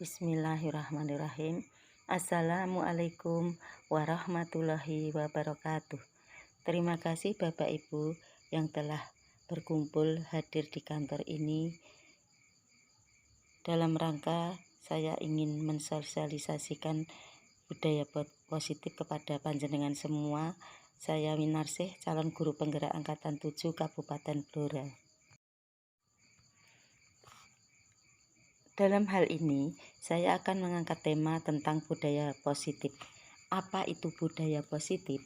Bismillahirrahmanirrahim. Assalamualaikum warahmatullahi wabarakatuh. Terima kasih Bapak Ibu yang telah berkumpul hadir di kantor ini. Dalam rangka saya ingin mensosialisasikan budaya positif kepada panjenengan semua. Saya Winarsih, calon guru penggerak angkatan 7 Kabupaten Blora. Dalam hal ini, saya akan mengangkat tema tentang budaya positif. Apa itu budaya positif?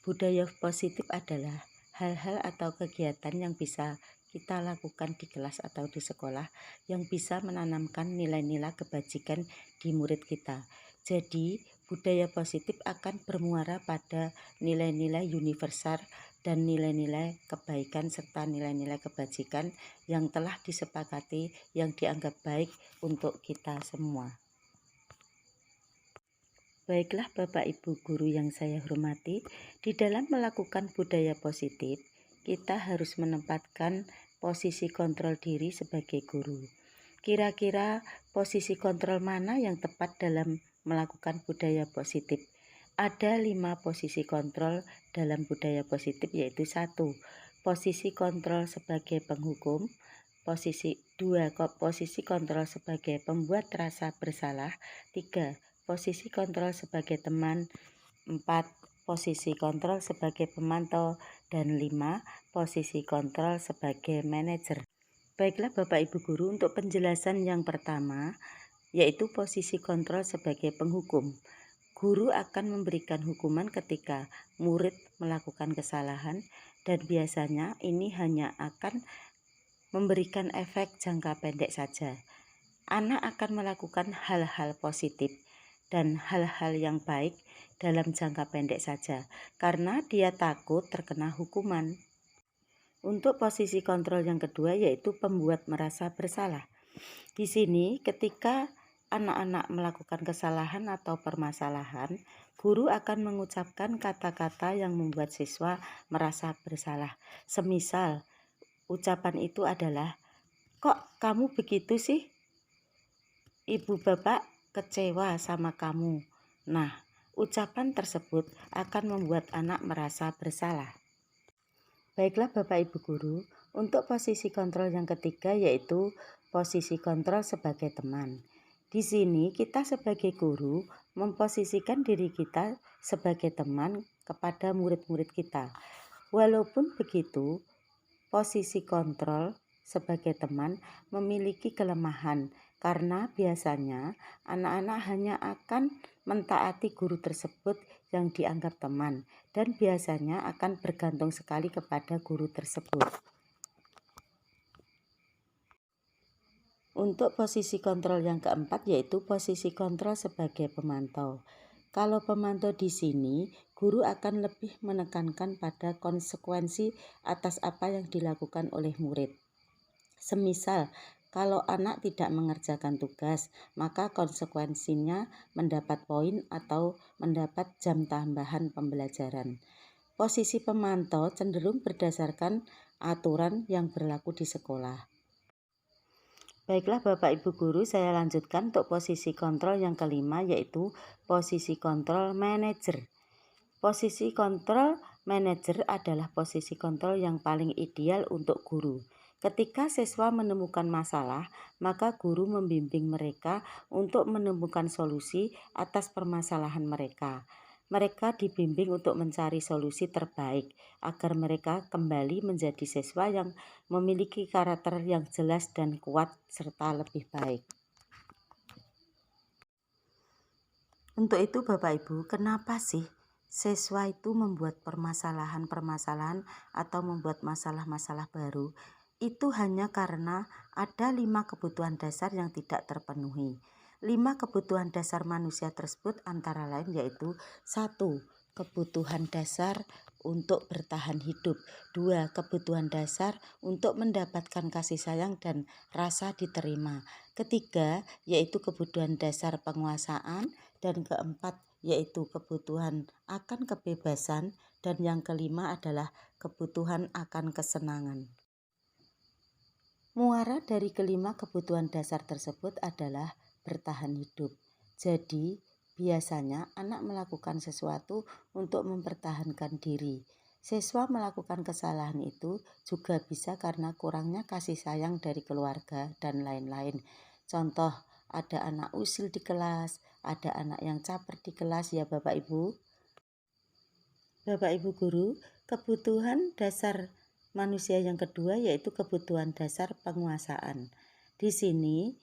Budaya positif adalah hal-hal atau kegiatan yang bisa kita lakukan di kelas atau di sekolah yang bisa menanamkan nilai-nilai kebajikan di murid kita. Jadi, budaya positif akan bermuara pada nilai-nilai universal dan nilai-nilai kebaikan serta nilai-nilai kebajikan yang telah disepakati yang dianggap baik untuk kita semua. Baiklah Bapak Ibu guru yang saya hormati, di dalam melakukan budaya positif, kita harus menempatkan posisi kontrol diri sebagai guru. Kira-kira posisi kontrol mana yang tepat dalam melakukan budaya positif? Ada 5 posisi kontrol dalam budaya positif, yaitu 1. Posisi kontrol sebagai penghukum. 2. Posisi kontrol sebagai pembuat rasa bersalah. 3. Posisi kontrol sebagai teman. 4. Posisi kontrol sebagai pemantau. Dan 5. Posisi kontrol sebagai manajer. Baiklah Bapak Ibu guru, untuk penjelasan yang pertama, yaitu posisi kontrol sebagai penghukum. Guru akan memberikan hukuman ketika murid melakukan kesalahan, dan biasanya ini hanya akan memberikan efek jangka pendek saja. Anak akan melakukan hal-hal positif dan hal-hal yang baik dalam jangka pendek saja, karena dia takut terkena hukuman. Untuk posisi kontrol yang kedua, yaitu pembuat merasa bersalah. Di sini ketika anak-anak melakukan kesalahan atau permasalahan, guru akan mengucapkan kata-kata yang membuat siswa merasa bersalah. Semisal, ucapan itu adalah, "Kok kamu begitu sih? Ibu bapak kecewa sama kamu." Nah, ucapan tersebut akan membuat anak merasa bersalah. Baiklah Bapak Ibu guru, untuk posisi kontrol yang ketiga yaitu posisi kontrol sebagai teman. Di sini kita sebagai guru memposisikan diri kita sebagai teman kepada murid-murid kita. Walaupun begitu, posisi kontrol sebagai teman memiliki kelemahan karena biasanya anak-anak hanya akan mentaati guru tersebut yang dianggap teman dan biasanya akan bergantung sekali kepada guru tersebut. Untuk posisi kontrol yang keempat yaitu posisi kontrol sebagai pemantau. Kalau pemantau di sini, guru akan lebih menekankan pada konsekuensi atas apa yang dilakukan oleh murid. Semisal, kalau anak tidak mengerjakan tugas, maka konsekuensinya mendapat poin atau mendapat jam tambahan pembelajaran. Posisi pemantau cenderung berdasarkan aturan yang berlaku di sekolah. Baiklah Bapak Ibu guru, saya lanjutkan untuk posisi kontrol yang kelima yaitu posisi kontrol manajer. Posisi kontrol manajer adalah posisi kontrol yang paling ideal untuk guru. Ketika siswa menemukan masalah, maka guru membimbing mereka untuk menemukan solusi atas permasalahan mereka. Mereka dibimbing untuk mencari solusi terbaik agar mereka kembali menjadi siswa yang memiliki karakter yang jelas dan kuat serta lebih baik. Untuk itu Bapak Ibu, kenapa sih siswa itu membuat permasalahan-permasalahan atau membuat masalah-masalah baru? Itu hanya karena ada 5 kebutuhan dasar yang tidak terpenuhi. 5 kebutuhan dasar manusia tersebut antara lain yaitu 1. Kebutuhan dasar untuk bertahan hidup. 2. Kebutuhan dasar untuk mendapatkan kasih sayang dan rasa diterima. Ketiga, yaitu kebutuhan dasar penguasaan. Dan keempat, yaitu kebutuhan akan kebebasan. Dan yang kelima adalah kebutuhan akan kesenangan. Muara dari kelima kebutuhan dasar tersebut adalah bertahan hidup. Jadi, biasanya anak melakukan sesuatu untuk mempertahankan diri. Siswa melakukan kesalahan itu juga bisa karena kurangnya kasih sayang dari keluarga dan lain-lain. Contoh, ada anak usil di kelas, ada anak yang caper di kelas ya Bapak Ibu. Bapak Ibu guru, kebutuhan dasar manusia yang kedua yaitu kebutuhan dasar penguasaan. Di sini,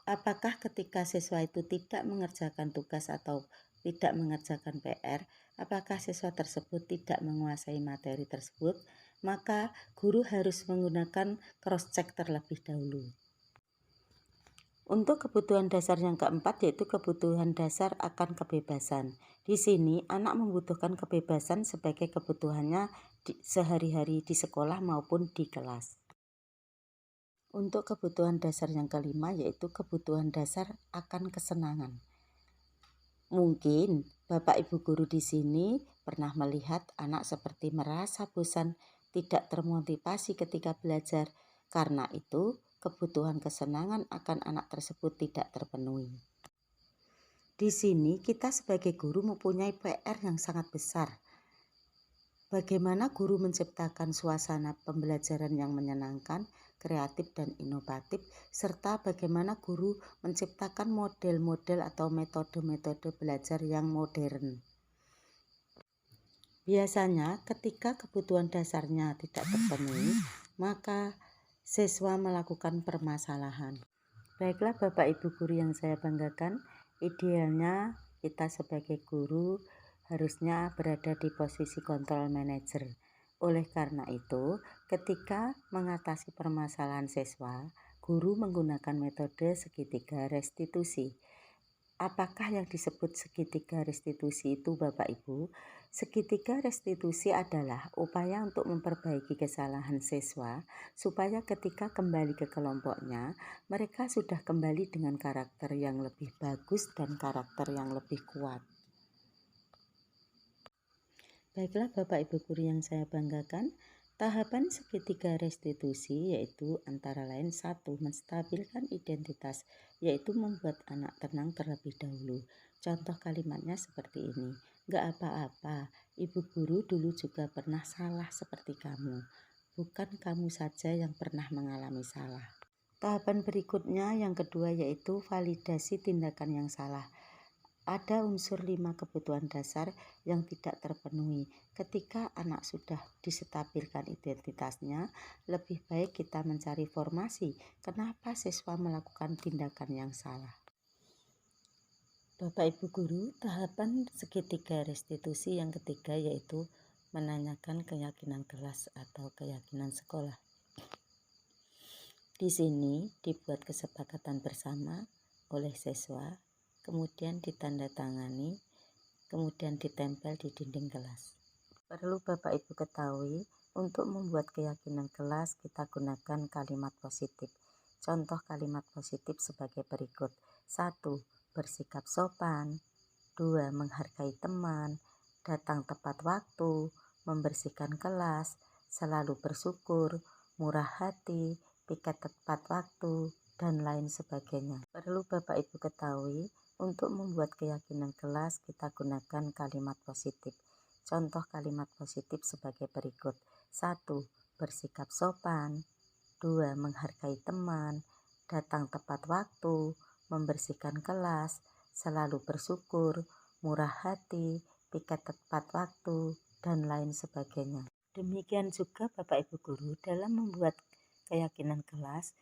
apakah ketika siswa itu tidak mengerjakan tugas atau tidak mengerjakan PR, apakah siswa tersebut tidak menguasai materi tersebut, maka guru harus menggunakan cross-check terlebih dahulu. Untuk kebutuhan dasar yang keempat yaitu kebutuhan dasar akan kebebasan. Di sini anak membutuhkan kebebasan sebagai kebutuhannya sehari-hari di sekolah maupun di kelas. Untuk kebutuhan dasar yang kelima yaitu kebutuhan dasar akan kesenangan. Mungkin Bapak Ibu guru di sini pernah melihat anak seperti merasa bosan, tidak termotivasi ketika belajar. Karena itu, kebutuhan kesenangan akan anak tersebut tidak terpenuhi. Di sini kita sebagai guru mempunyai PR yang sangat besar. Bagaimana guru menciptakan suasana pembelajaran yang menyenangkan, kreatif dan inovatif, serta bagaimana guru menciptakan model-model atau metode-metode belajar yang modern. Biasanya ketika kebutuhan dasarnya tidak terpenuhi, maka siswa melakukan permasalahan. Baiklah Bapak Ibu guru yang saya banggakan, idealnya kita sebagai guru harusnya berada di posisi control manager. Oleh karena itu, ketika mengatasi permasalahan siswa, guru menggunakan metode segitiga restitusi. Apakah yang disebut segitiga restitusi itu Bapak Ibu? Segitiga restitusi adalah upaya untuk memperbaiki kesalahan siswa supaya ketika kembali ke kelompoknya, mereka sudah kembali dengan karakter yang lebih bagus dan karakter yang lebih kuat. Baiklah Bapak Ibu guru yang saya banggakan, tahapan segitiga restitusi yaitu antara lain 1. Menstabilkan identitas, yaitu membuat anak tenang terlebih dahulu. Contoh kalimatnya seperti ini, "Gak apa-apa, ibu guru dulu juga pernah salah seperti kamu. Bukan kamu saja yang pernah mengalami salah." Tahapan berikutnya yang kedua yaitu validasi tindakan yang salah. Ada unsur 5 kebutuhan dasar yang tidak terpenuhi. Ketika anak sudah disetabilkan identitasnya, lebih baik kita mencari formasi kenapa siswa melakukan tindakan yang salah. Bapak Ibu guru, tahapan segitiga restitusi yang ketiga yaitu menanyakan keyakinan kelas atau keyakinan sekolah. Di sini dibuat kesepakatan bersama oleh siswa, kemudian ditandatangani, kemudian ditempel di dinding kelas. Perlu Bapak Ibu ketahui, untuk membuat keyakinan kelas kita gunakan kalimat positif. Contoh kalimat positif sebagai berikut. 1. Bersikap sopan. 2. Menghargai teman. Datang tepat waktu. Membersihkan kelas. Selalu bersyukur. Murah hati. Piket tepat waktu. Dan lain sebagainya. Perlu Bapak Ibu ketahui, untuk membuat keyakinan kelas kita gunakan kalimat positif. Contoh kalimat positif sebagai berikut. 1. Bersikap sopan. 2. Menghargai teman. Datang tepat waktu. Membersihkan kelas. Selalu bersyukur. Murah hati. Piket tepat waktu. Dan lain sebagainya. Demikian juga Bapak Ibu guru dalam membuat keyakinan kelas,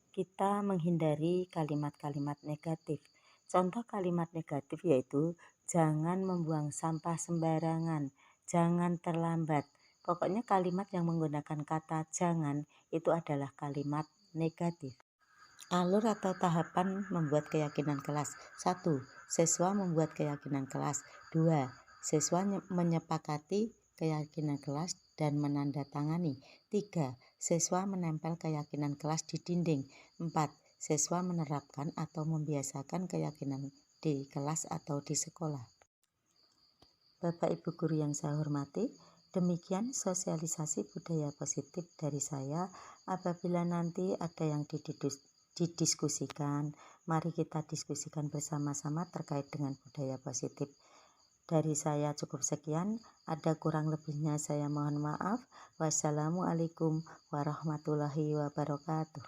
kita menghindari kalimat-kalimat negatif. Contoh kalimat negatif yaitu jangan membuang sampah sembarangan, jangan terlambat. Pokoknya kalimat yang menggunakan kata jangan itu adalah kalimat negatif. Alur atau tahapan membuat keyakinan kelas. 1. Siswa membuat keyakinan kelas. 2. Siswa menyepakati keyakinan kelas dan menandatangani. 3. Siswa menempel keyakinan kelas di dinding. 4. Siswa menerapkan atau membiasakan keyakinan di kelas atau di sekolah. Bapak Ibu guru yang saya hormati, demikian sosialisasi budaya positif dari saya. Apabila nanti ada yang didiskusikan. Mari kita diskusikan bersama-sama terkait dengan budaya positif. Dari saya cukup sekian, ada kurang lebihnya saya mohon maaf. Wassalamualaikum warahmatullahi wabarakatuh.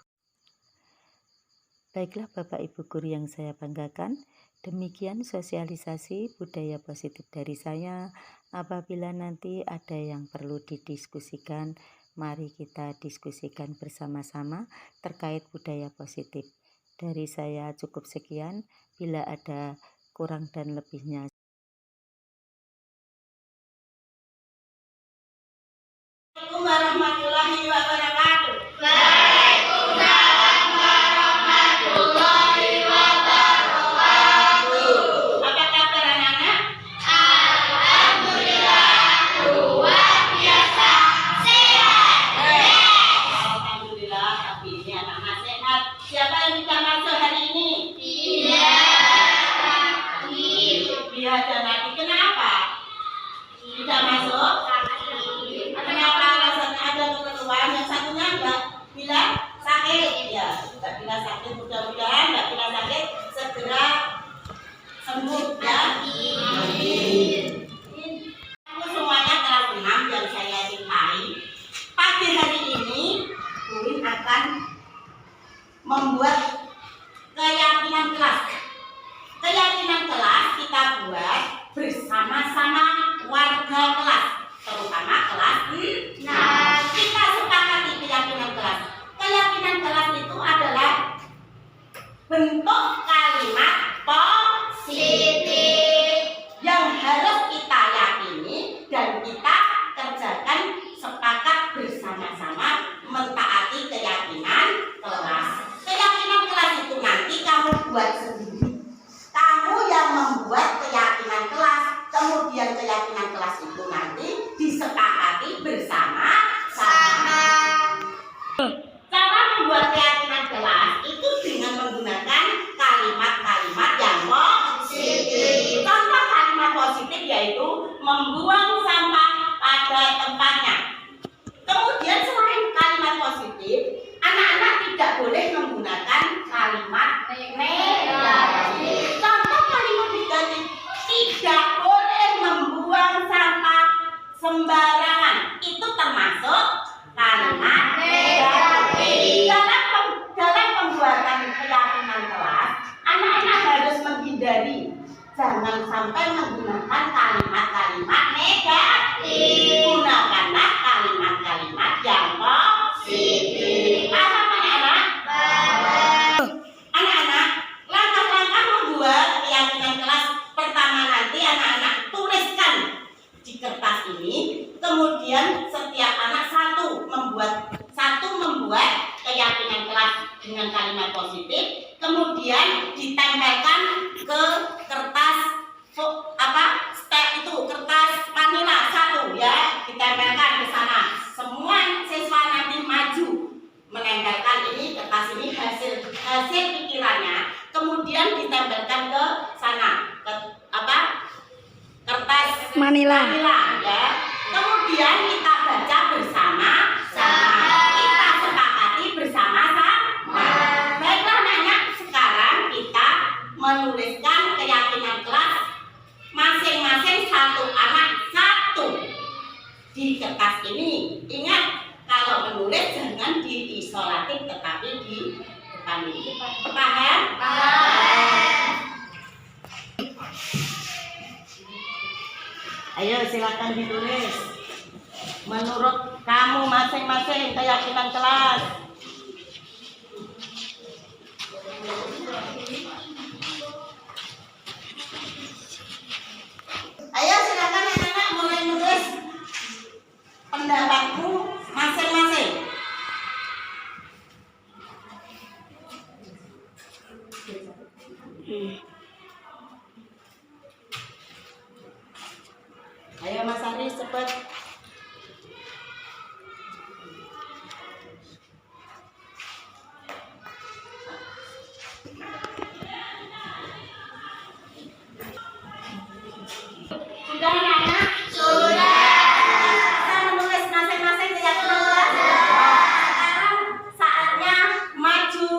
Baiklah Bapak Ibu guru yang saya banggakan, demikian sosialisasi budaya positif dari saya. Apabila nanti ada yang perlu didiskusikan, mari kita diskusikan bersama-sama terkait budaya positif. Dari saya cukup sekian, bila ada kurang dan lebihnya. Assalamualaikum warahmatullahi wabarakatuh. Apa kabar anak-anak? Alhamdulillah, tapi ini anak-anak sehat. Siapa yang bisa masuk hari ini? Dia dan Nadi. Kenapa? Tidak masuk? Kenapa alasannya ada keperluan? Yang satunya enggak bilang sakit. Ya, enggak bilang sakit. Mudah-mudahan enggak bilang sakit segera sembuh ya. Aku semuanya kelas 6 yang saya cintai. Pagi hari ini Uin akan membuat keyakinan kelas. Keyakinan kelas kita buat bersama-sama warga kelas, terutama kelas 6. Kita sepakati keyakinan kelas. Keyakinan kelas itu adalah bentuk kalimat positif yang harus kita yakini dan kita kerjakan sepakat bersama-sama mentaati keyakinan kelas. Keyakinan kelas itu nanti kamu buat sendiri. Kamu yang membuat keyakinan kelas, kemudian keyakinan kelas itu nanti disepakati bersama-sama. Cara membuat keyakinan kelas itu dengan menggunakan kalimat-kalimat yang positif. Contoh kalimat positif yaitu membuang sampah pada tempatnya. Kemudian selain kalimat positif, anak-anak tidak boleh menggunakan kalimat negatif. Contoh kalimat negatif, tidak boleh membuang sampah sembarangan. Itu termasuk kalimat negatif. Dalam pembuatan keyakinan kelas, anak-anak harus menghindari jangan sampai menggunakan kalimat-kalimat negatif. Gunakanlah kalimat-kalimat yang positif. Paham anak-anak? Anak-anak, langkah-langkah membuat keyakinan kelas pertama nanti anak-anak tuliskan di kertas ini. Kemudian setiap anak membuat keyakinan kelas dengan kalimat positif. Kemudian ditempelkan ke kertas kertas manila 1 ya, ditempelkan ke sana. Semua siswa nanti maju menempelkan ini kertas ini hasil pikirannya, kemudian ditempelkan ke sana ke kertas manila ya. Kemudian kita baca bersama-sama, kita sepakati bersama-sama. Baiklah anak-anak, sekarang kita menuliskan keyakinan kelas masing-masing satu anak satu di kertas ini. Ingat, kalau menulis jangan di isolatif tetapi di depan ini. Paham? Ayo silakan ditulis. Menurut kamu masing-masing keyakinan kelas. Ayo silakan anak-anak mulai menulis pendapatmu masing-masing. Ayo Mas Ari cepat. Sudah anak-anak? Sudah. Kita menulis masing-masing keyakinan kelas. Sekarang saatnya maju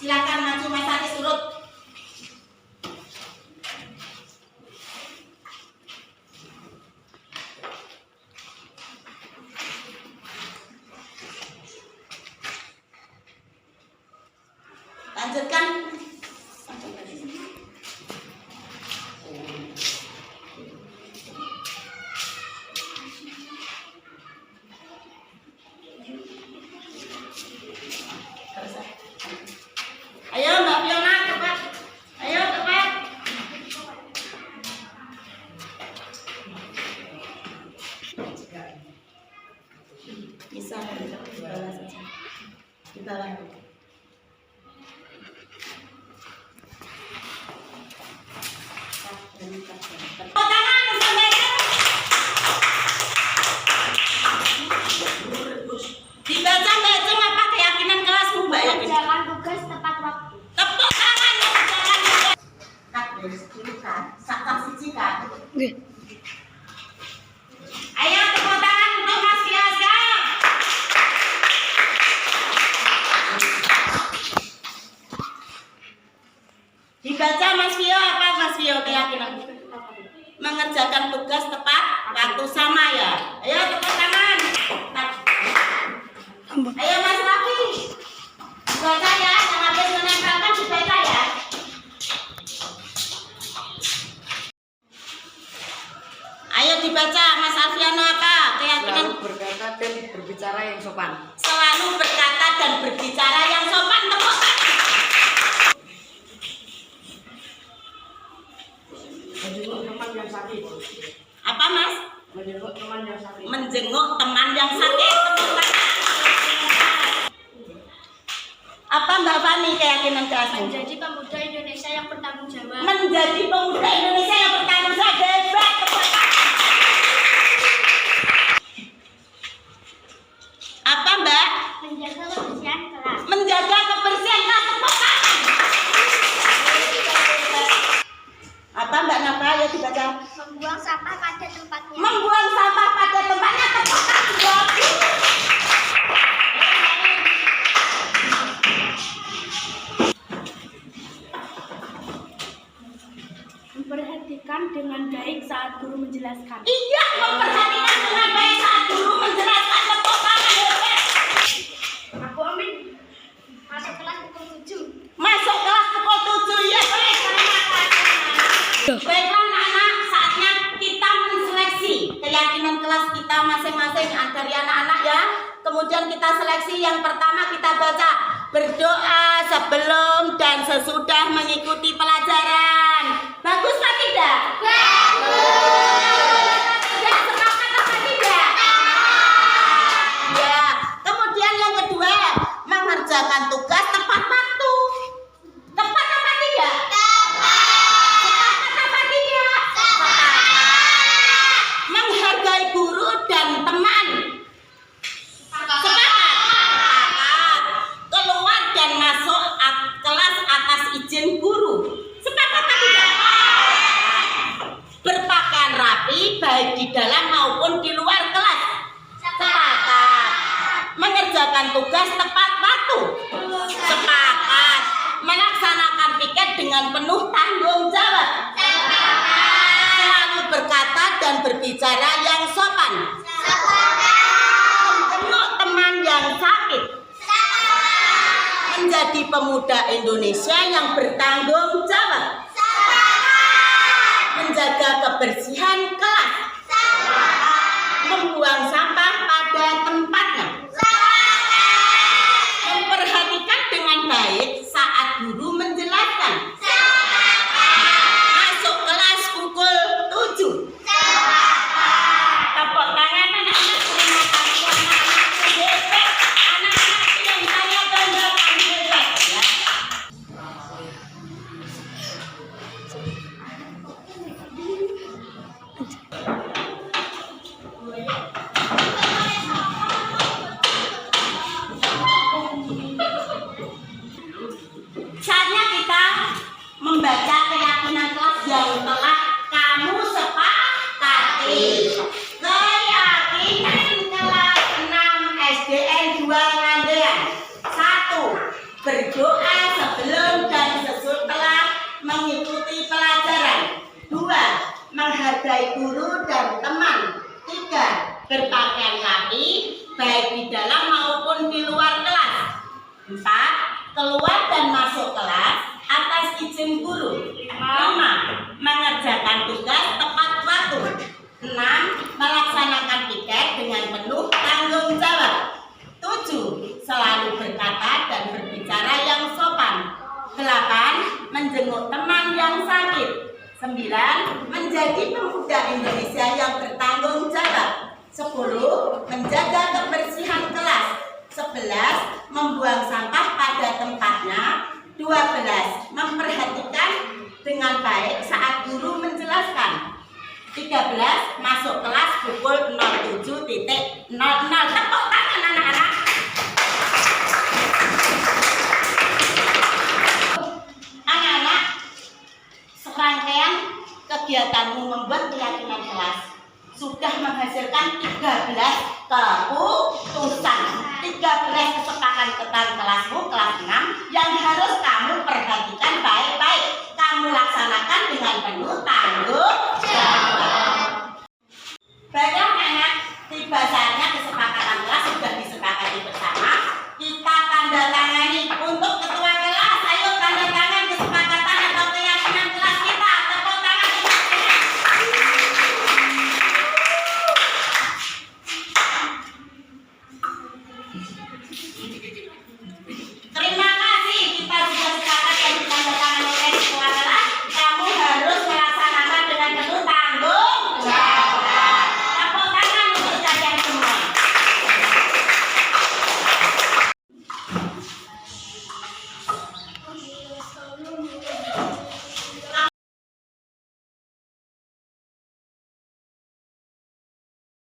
Silakan maju Mas Haris turut. Lanjutkan. Ayo Mbak Fiona cepat. Ayo cepat. Bisa di bawah saja. Di bawah. Dibaca Mbak cuma apa keyakinan kelasmu Mbak ya? Mengerjakan tugas tepat waktu. Tepuk tangan mengerjakan tugas. Kak dari sepuluh kan, sakit siji kan. Ayo tepuk tangan untuk Mas Kiasa. Dibaca Mas Vio apa Mas Vio keyakinan? Mengerjakan tugas tepat waktu sama ya. Ayo tepuk tangan. Ayo Mas Rafi. Dibaca ya, yang habis menempelkan dibaca ya. Ayo dibaca Mas Alfiano apa keyakinan? Selalu berkata dan berbicara yang sopan. Selalu berkata dan berbicara yang sopan. Tepuk tangan. Menjenguk teman yang sakit. Apa Mas? Menjenguk teman yang sakit. Menjenguk teman yang sakit. Tepuk tangan. Apa Mbak Fani keyakinan kelasmu? Menjadi pemuda Indonesia yang bertanggung jawab. Menjadi pemuda Indonesia yang bertanggung jawab. Hebat. Tepuk tangan. Apa Mbak? Menjaga kebersihan kelas. Menjaga kebersihan kelas. Tepuk tangan. Apa Mbak Nafa ya dibaca? Membuang sampah pada tempatnya. Membuang sampah pada tempatnya. Tepuk tangan. Memperhatikan dengan baik saat guru menjelaskan. Iya, memperhatikan dengan baik saat guru menjelaskan. Tepuk tangan. Hebat. Aku Amin. Masuk kelas pukul 7. Masuk kelas pukul 7 ya. Baik, baiklah anak-anak, saatnya kita menseleksi keyakinan kelas kita masing-masing dari anak-anak ya. Kemudian kita seleksi. Yang pertama kita baca berdoa sebelum dan sesudah mengikuti pelajaran. Bagus Pak tidak? Bagus. Tidak sepakat apa tidak? Ya. Kemudian yang kedua mengerjakan tugas tepat waktu. Tepat apa tidak? Sepakat apa tidak? Sepakat. Menghargai guru dan teman. Sepakat. Keluar dan masuk kelas atas izin guru. Sepakat apa tidak? Berpakaian rapi baik di dalam maupun di luar kelas. Sepakat. Mengerjakan tugas tepat waktu. Sepakat. Melaksanakan piket dengan penuh tanggung jawab. Selalu berkata dan berbicara yang sopan. Menjenguk teman yang sakit. Menjadi pemuda Indonesia yang bertanggung jawab. Menjaga kebersihan kelas. Membuang sampah pada tempatnya. Memperhatikan dengan baik saat guru menjelaskan. Masuk kelas pukul 7. Tepuk tangan anak-anak. Terima kasih anak-anak hebat. Anak-anak yang saya banggakan hebat ya. 4. Keluar dan masuk kelas atas izin guru. 5. Mengerjakan tugas tepat waktu. 6. Melaksanakan piket dengan penuh tanggung jawab. 7. Selalu berkata dan berbicara yang sopan. 8. Menjenguk teman yang sakit. 9. Menjadi pemuda Indonesia yang bertanggung jawab. 10. Menjaga kebersihan kelas. 11. Membuang sampah pada tempatnya. 12. Memperhatikan dengan baik saat guru menjelaskan. 13. Masuk kelas pukul 07.00. Tepuk tangan anak-anak. Anak-anak, serangkaian kegiatanmu membuat keyakinan kelas sudah menghasilkan 13 keputusan, 13 kesepakatan kelasmu kelas 6 yang harus kamu perhatikan baik-baik, kamu laksanakan dengan penuh tanggung jawab. Baiklah anak, tiba saatnya